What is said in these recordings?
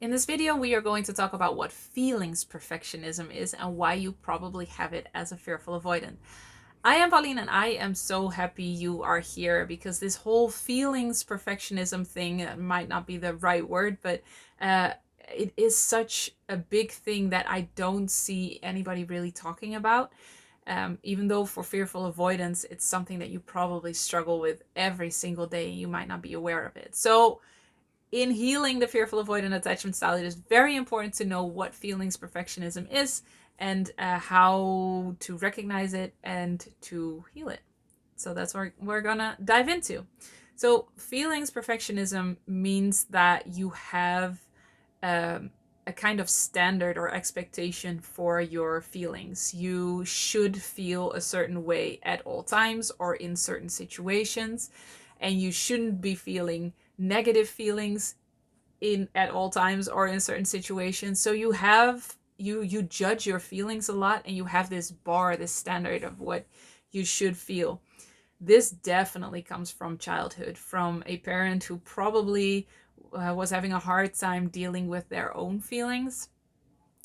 In this video, we are going to talk about what feelings perfectionism is and why you probably have it as a fearful avoidant. I am Pauline and I am so happy you are here because this whole feelings perfectionism thing might not be the right word, but uh, it is such a big thing that I don't see anybody really talking about. Even though for fearful avoidance, it's something that you probably struggle with every single day, you might not be aware of it. So in healing the fearful avoidant attachment style, it is very important to know what feelings perfectionism is and how to recognize it and to heal it. So that's what we're gonna dive into. So, feelings perfectionism means that you have um, a kind of standard or expectation for your feelings. You should feel a certain way at all times or in certain situations, and you shouldn't be feeling negative feelings in at all times or in certain situations. So you judge your feelings a lot, and you have this bar, this standard of what you should feel. This definitely comes from childhood, from a parent who probably was having a hard time dealing with their own feelings,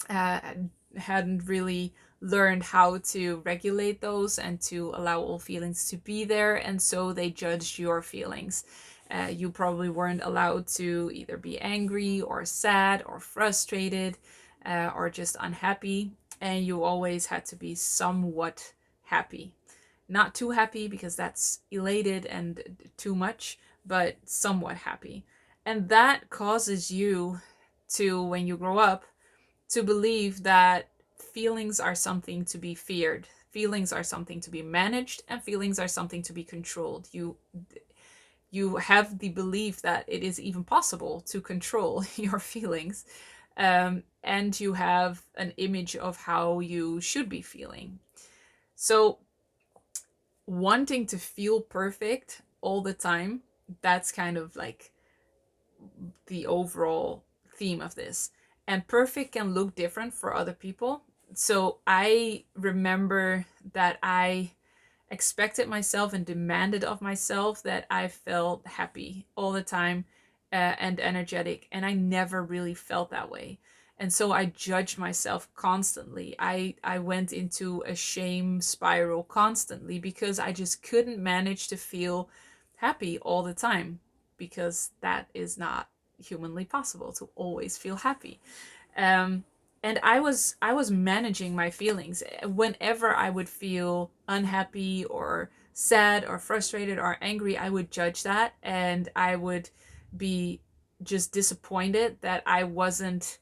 uh, hadn't really learned how to regulate those and to allow all feelings to be there, and so they judged your feelings. You probably weren't allowed to either be angry or sad or frustrated or just unhappy, and you always had to be somewhat happy. Not too happy because that's elated and too much, but somewhat happy. And that causes you to, when you grow up, to believe that feelings are something to be feared, feelings are something to be managed, and feelings are something to be controlled. You have the belief that it is even possible to control your feelings, and you have an image of how you should be feeling. So wanting to feel perfect all the time, that's kind of like the overall theme of this. And perfect can look different for other people. So I remember that I expected myself and demanded of myself that I felt happy all the time and energetic. And I never really felt that way. And so I judged myself constantly. I went into a shame spiral constantly because I just couldn't manage to feel happy all the time, because that is not humanly possible to always feel happy. Um, and I was managing my feelings. Whenever I would feel unhappy or sad or frustrated or angry, I would judge that, and I would be just disappointed that I wasn't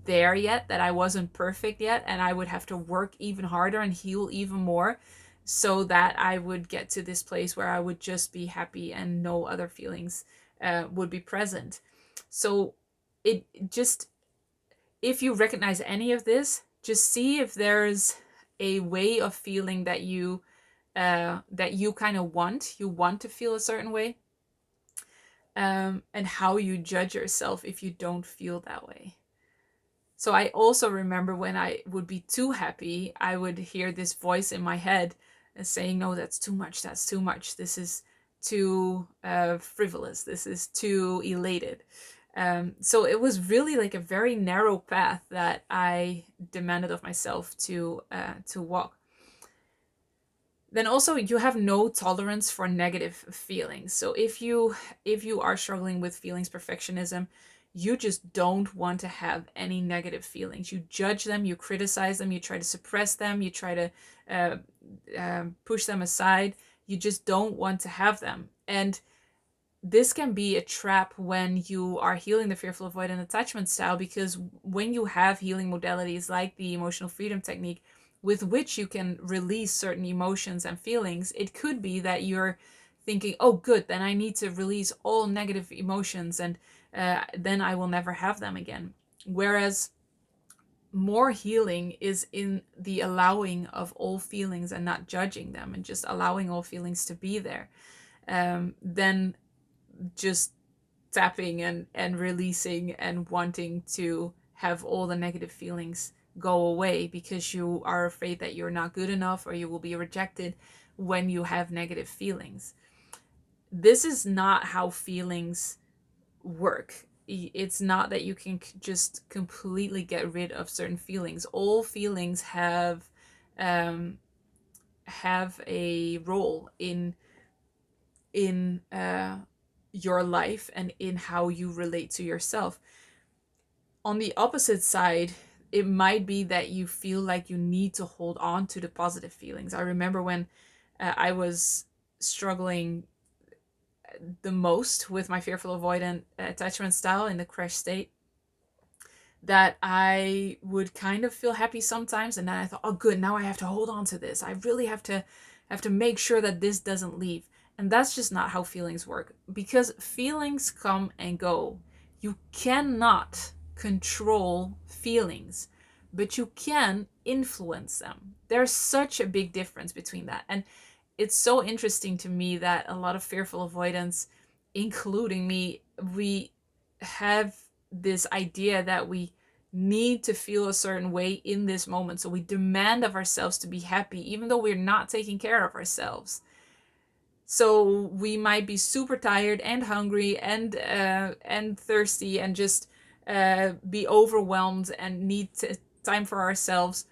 there yet, that I wasn't perfect yet, and I would have to work even harder and heal even more so that I would get to this place where I would just be happy and no other feelings would be present. So it just, if you recognize any of this, just see if there's a way of feeling that you kind of want to feel a certain way, and how you judge yourself if you don't feel that way. So I also remember when I would be too happy, I would hear this voice in my head saying, "No, that's too much. That's too much. This is too frivolous. This is too elated." So it was really like a very narrow path that I demanded of myself to walk. Then also you have no tolerance for negative feelings. So if you are struggling with feelings perfectionism, you just don't want to have any negative feelings. You judge them, you criticize them, you try to suppress them, you try to uh, push them aside. You just don't want to have them. And this can be a trap when you are healing the fearful avoidant attachment style, because when you have healing modalities like the emotional freedom technique with which you can release certain emotions and feelings, it could be that you're thinking, oh good, then I need to release all negative emotions, and then I will never have them again. Whereas more healing is in the allowing of all feelings and not judging them, and just allowing all feelings to be there, then just tapping and releasing and wanting to have all the negative feelings go away because you are afraid that you're not good enough or you will be rejected when you have negative feelings. This is not how feelings work. it's not that you can just completely get rid of certain feelings. All feelings um, have a role in your life and in how you relate to yourself. On the opposite side, it might be that you feel like you need to hold on to the positive feelings. I remember when I was struggling the most with my fearful avoidant attachment style in the crash state, that I would kind of feel happy sometimes, and then I thought, oh good, now I have to hold on to this. I really have to make sure that this doesn't leave. And that's just not how feelings work, because feelings come and go. You cannot control feelings, but you can influence them. There's such a big difference between that. And it's so interesting to me that a lot of fearful avoidance, including me, we have this idea that we need to feel a certain way in this moment. So we demand of ourselves to be happy, even though we're not taking care of ourselves. So we might be super tired and hungry and thirsty and just be overwhelmed and need time for ourselves,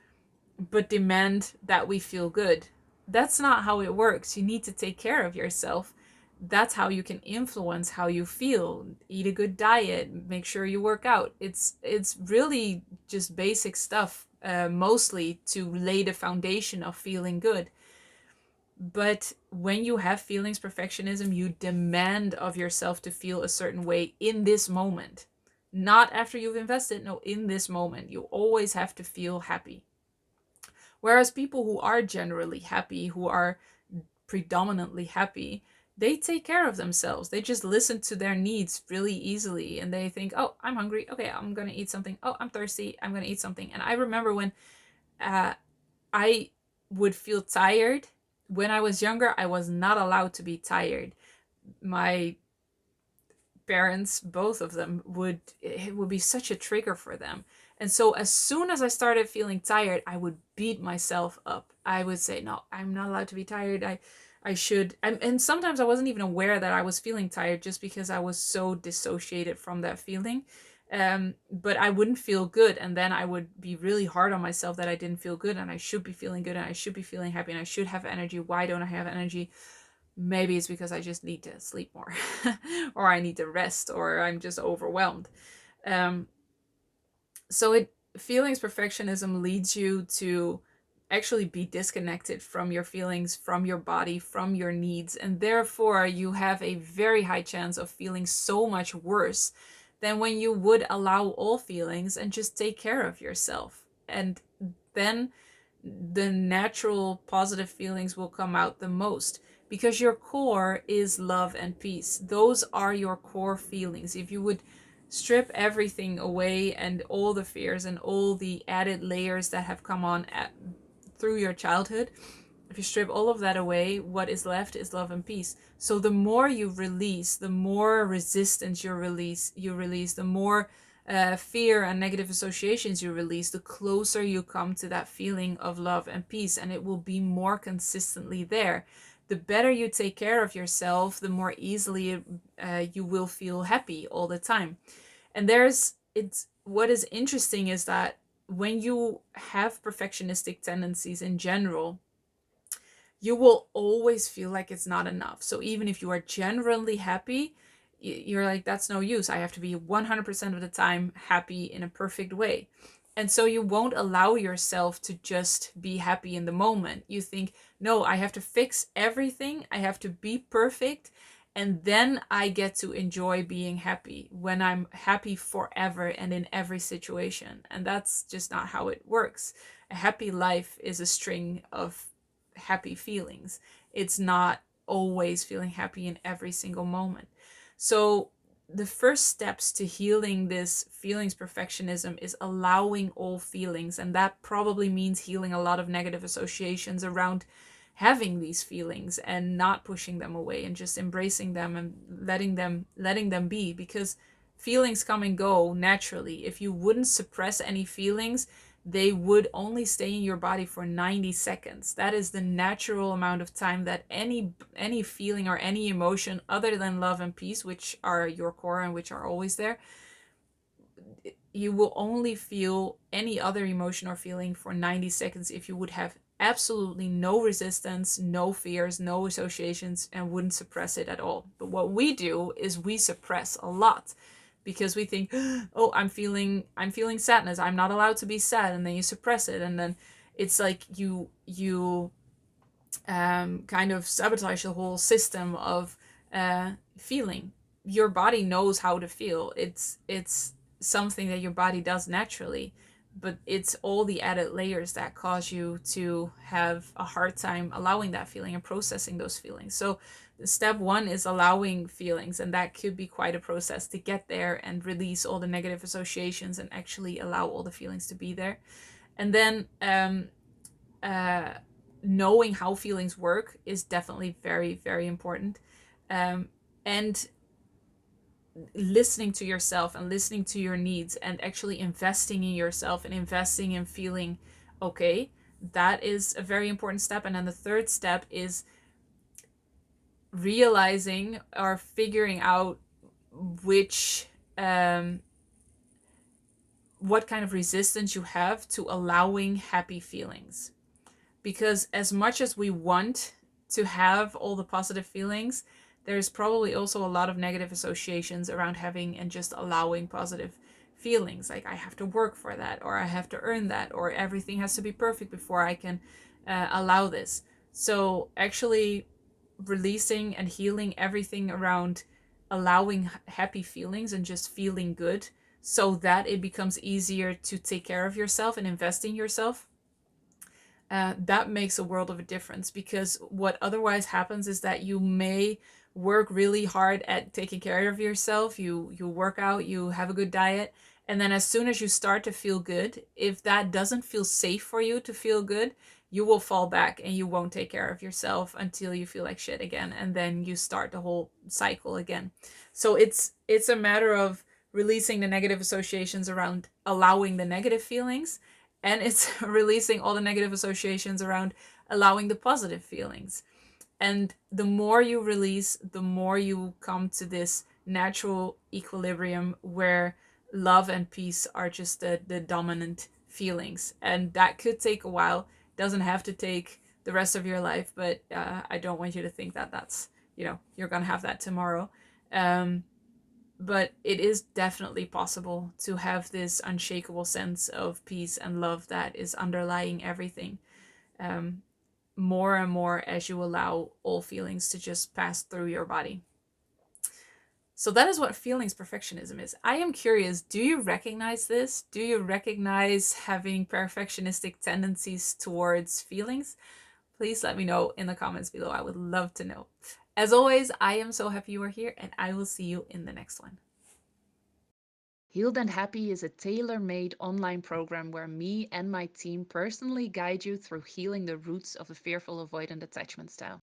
but demand that we feel good. That's not how it works. You need to take care of yourself. That's how you can influence how you feel. Eat a good diet, make sure you work out. It's really just basic stuff, mostly to lay the foundation of feeling good. But when you have feelings perfectionism, you demand of yourself to feel a certain way in this moment. Not after you've invested, no, in this moment. You always have to feel happy. Whereas people who are generally happy, who are predominantly happy, they take care of themselves. They just listen to their needs really easily, and they think, oh, I'm hungry. Okay, I'm going to eat something. Oh, I'm thirsty. I'm going to eat something. And I remember when I would feel tired. When I was younger, I was not allowed to be tired. My parents, both of them, it would be such a trigger for them. And so as soon as I started feeling tired, I would beat myself up. I would say, no, I'm not allowed to be tired. I should. And sometimes I wasn't even aware that I was feeling tired, just because I was so dissociated from that feeling. But I wouldn't feel good. And then I would be really hard on myself that I didn't feel good, and I should be feeling good, and I should be feeling happy, and I should have energy. Why don't I have energy? Maybe it's because I just need to sleep more or I need to rest, or I'm just overwhelmed. Um, so feelings perfectionism leads you to actually be disconnected from your feelings, from your body, from your needs, and therefore you have a very high chance of feeling so much worse than when you would allow all feelings and just take care of yourself. And then the natural positive feelings will come out the most, because your core is love and peace. Those are your core feelings. If you would strip everything away, and all the fears and all the added layers that have come on through your childhood, if you strip all of that away, what is left is love and peace. So the more you release, the more resistance you release, the more fear and negative associations you release, the closer you come to that feeling of love and peace, and it will be more consistently there. The better you take care of yourself, the more easily you will feel happy all the time. And what is interesting is that when you have perfectionistic tendencies in general, you will always feel like it's not enough. So even if you are genuinely happy, you're like, that's no use. I have to be 100% of the time happy in a perfect way. And so you won't allow yourself to just be happy in the moment. You think, no, I have to fix everything. I have to be perfect. And then I get to enjoy being happy, when I'm happy forever and in every situation. And that's just not how it works. A happy life is a string of happy feelings. It's not always feeling happy in every single moment. So the first steps to healing this feelings perfectionism is allowing all feelings. And that probably means healing a lot of negative associations around having these feelings, and not pushing them away, and just embracing them and letting them be, because feelings come and go naturally. If you wouldn't suppress any feelings, they would only stay in your body for 90 seconds. That is the natural amount of time that any feeling or any emotion other than love and peace, which are your core and which are always there, you will only feel any other emotion or feeling for 90 seconds if you would have absolutely no resistance, no fears, no associations, and wouldn't suppress it at all. But what we do is we suppress a lot because we think, oh, I'm feeling sadness. I'm not allowed to be sad, and then you suppress it, and then it's like you kind of sabotage the whole system of feeling. Your body knows how to feel. It's something that your body does naturally, but it's all the added layers that cause you to have a hard time allowing that feeling and processing those feelings. So step one is allowing feelings, and that could be quite a process to get there and release all the negative associations and actually allow all the feelings to be there. And then uh, knowing how feelings work is definitely very, very important. And listening to yourself and listening to your needs and actually investing in yourself and investing in feeling okay, that is a very important step. And then the third step is realizing or figuring out which what kind of resistance you have to allowing happy feelings. Because as much as we want to have all the positive feelings, there's probably also a lot of negative associations around having and just allowing positive feelings. Like, I have to work for that, or I have to earn that, or everything has to be perfect before I can allow this. So actually releasing and healing everything around allowing happy feelings and just feeling good, so that it becomes easier to take care of yourself and invest in yourself, that makes a world of a difference. Because what otherwise happens is that you may work really hard at taking care of yourself. You work out, you have a good diet, and then as soon as you start to feel good, if that doesn't feel safe for you to feel good, you will fall back and you won't take care of yourself until you feel like shit again, and then you start the whole cycle again. So it's a matter of releasing the negative associations around allowing the negative feelings, and it's releasing all the negative associations around allowing the positive feelings. And the more you release, the more you come to this natural equilibrium where love and peace are just the dominant feelings. And that could take a while. It doesn't have to take the rest of your life, but I don't want you to think that that's, you're going to have that tomorrow. Um, but it is definitely possible to have this unshakable sense of peace and love that is underlying everything, um, more and more as you allow all feelings to just pass through your body. So that is what feelings perfectionism is. I am curious, do you recognize this? Do you recognize having perfectionistic tendencies towards feelings? Please let me know in the comments below. I would love to know. As always, I am so happy you are here, and I will see you in the next one. Healed and Happy is a tailor-made online program where me and my team personally guide you through healing the roots of the fearful avoidant attachment style.